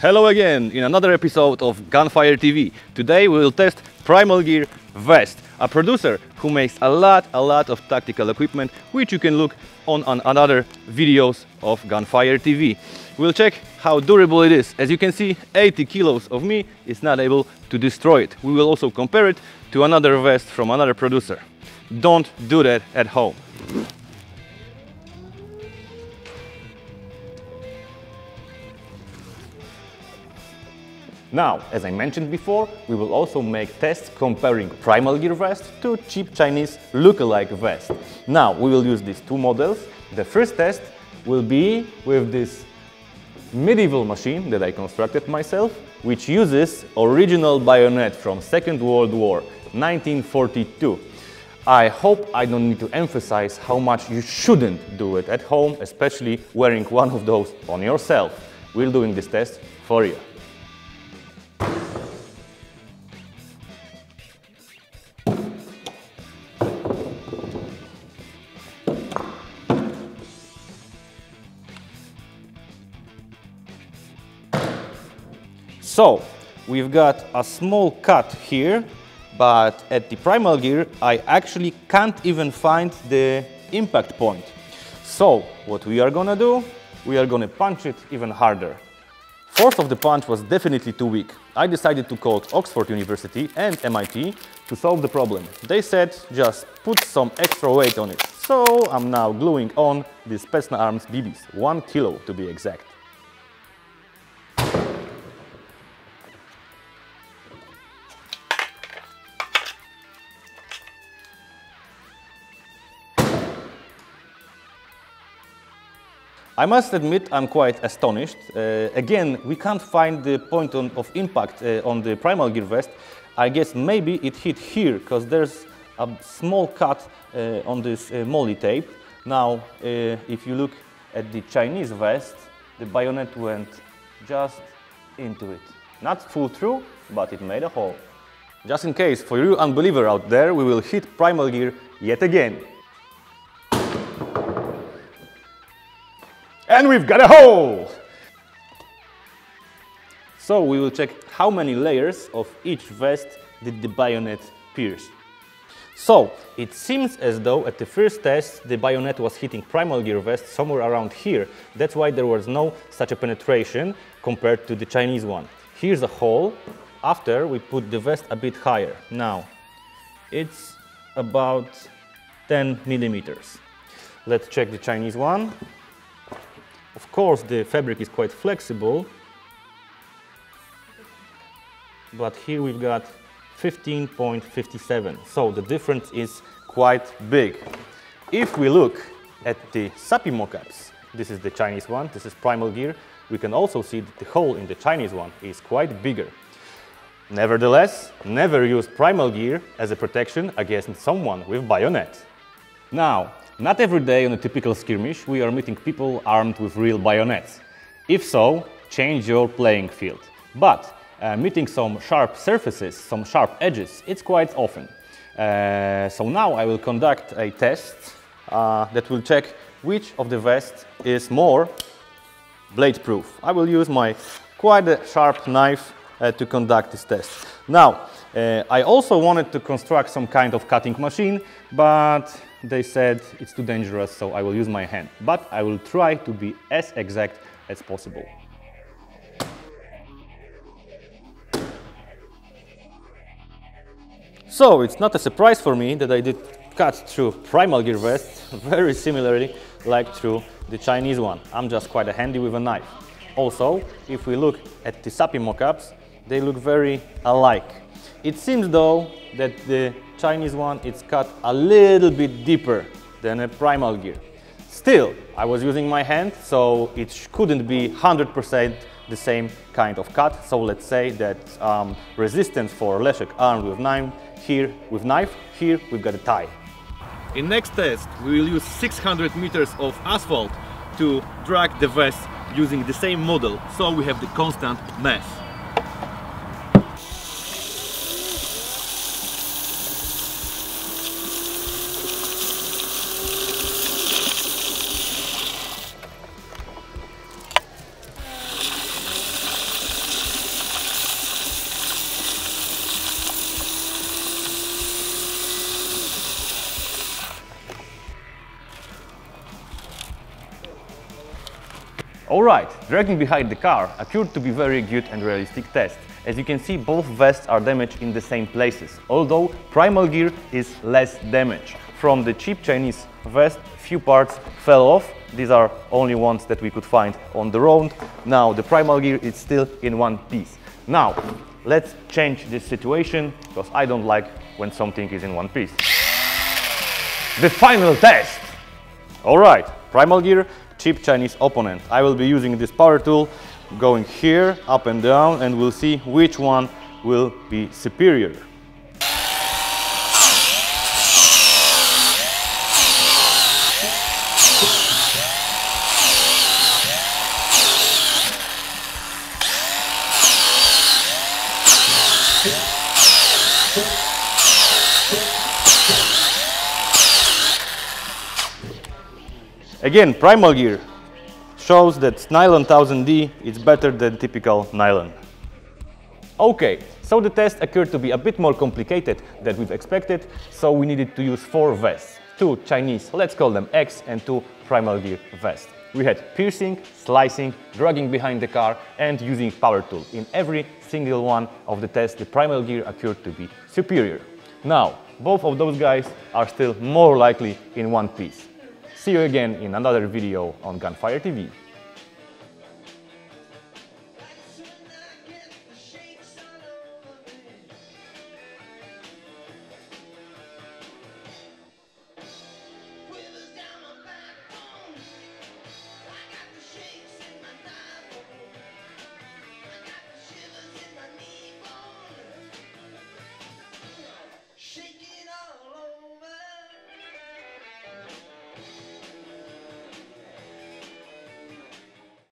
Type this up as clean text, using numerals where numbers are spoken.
Hello again in another episode of Gunfire TV. Today we will test Primal Gear Vest, a producer who makes a lot of tactical equipment, which you can look on other videos of Gunfire TV. We'll check how durable it is. As you can see, 80 kilos of me is not able to destroy it. We will also compare it to another vest from another producer. Don't do that at home. Now, as I mentioned before, we will also make tests comparing Primal Gear vest to cheap Chinese look-alike vest. Now, we will use these two models. The first test will be with this medieval machine that I constructed myself, which uses original bayonet from Second World War, 1942. I hope I don't need to emphasize how much you shouldn't do it at home, especially wearing one of those on yourself. We're doing this test for you. So, we've got a small cut here, but at the Primal Gear I actually can't even find the impact point. So, what we are gonna do, we are gonna punch it even harder. Force of the punch was definitely too weak. I decided to call Oxford University and MIT to solve the problem. They said just put some extra weight on it. So, I'm now gluing on these Spetsna Arms BBs, 1 kilo to be exact. I must admit I'm quite astonished. Again, we can't find the point of impact on the Primal Gear vest. I guess maybe it hit here, because there's a small cut on this molly tape. Now, if you look at the Chinese vest, the bayonet went just into it. Not full through, but it made a hole. Just in case, for you unbeliever out there, we will hit Primal Gear yet again. And we've got a hole! So we will check how many layers of each vest did the bayonet pierce. So it seems as though at the first test the bayonet was hitting Primal Gear vest somewhere around here. That's why there was no such a penetration compared to the Chinese one. Here's a hole after we put the vest a bit higher. Now it's about 10 millimeters. Let's check the Chinese one. Of course, the fabric is quite flexible, but here we've got 15.57, so the difference is quite big. If we look at the SAPI mockups, this is the Chinese one, this is Primal Gear, we can also see that the hole in the Chinese one is quite bigger. Nevertheless, never use Primal Gear as a protection against someone with bayonet. Now, not every day on a typical skirmish we are meeting people armed with real bayonets. If so, change your playing field. But meeting some sharp surfaces, some sharp edges, it's quite often. So now I will conduct a test that will check which of the vests is more blade-proof. I will use my quite a sharp knife to conduct this test. Now, I also wanted to construct some kind of cutting machine, but they said it's too dangerous, so I will use my hand. But I will try to be as exact as possible. So it's not a surprise for me that I did cut through Primal Gear vest very similarly like through the Chinese one. I'm just quite handy with a knife. Also, if we look at the SAPI mockups, they look very alike. It seems though that the Chinese one is cut a little bit deeper than a Primal Gear. Still, I was using my hand, so it couldn't be 100% the same kind of cut. So let's say that resistance for Leszek armed with knife, here we've got a tie. In next test, we will use 600 meters of asphalt to drag the vest using the same model, so we have the constant mass. Alright, dragging behind the car appeared to be very good and realistic test. As you can see, both vests are damaged in the same places, although Primal Gear is less damaged. From the cheap Chinese vest, few parts fell off. These are only ones that we could find on the road. Now the Primal Gear is still in one piece. Now, let's change this situation, because I don't like when something is in one piece. The final test! Alright, Primal Gear, cheap Chinese opponent. I will be using this power tool, going here, up and down, and we'll see which one will be superior. Again, Primal Gear shows that nylon 1000D is better than typical nylon. Okay, so the test occurred to be a bit more complicated than we've expected, so we needed to use 4 vests. 2 Chinese, let's call them X, and 2 Primal Gear vests. We had piercing, slicing, dragging behind the car, and using power tool. In every single one of the tests, the Primal Gear occurred to be superior. Now, both of those guys are still more likely in one piece. See you again in another video on Gunfire TV.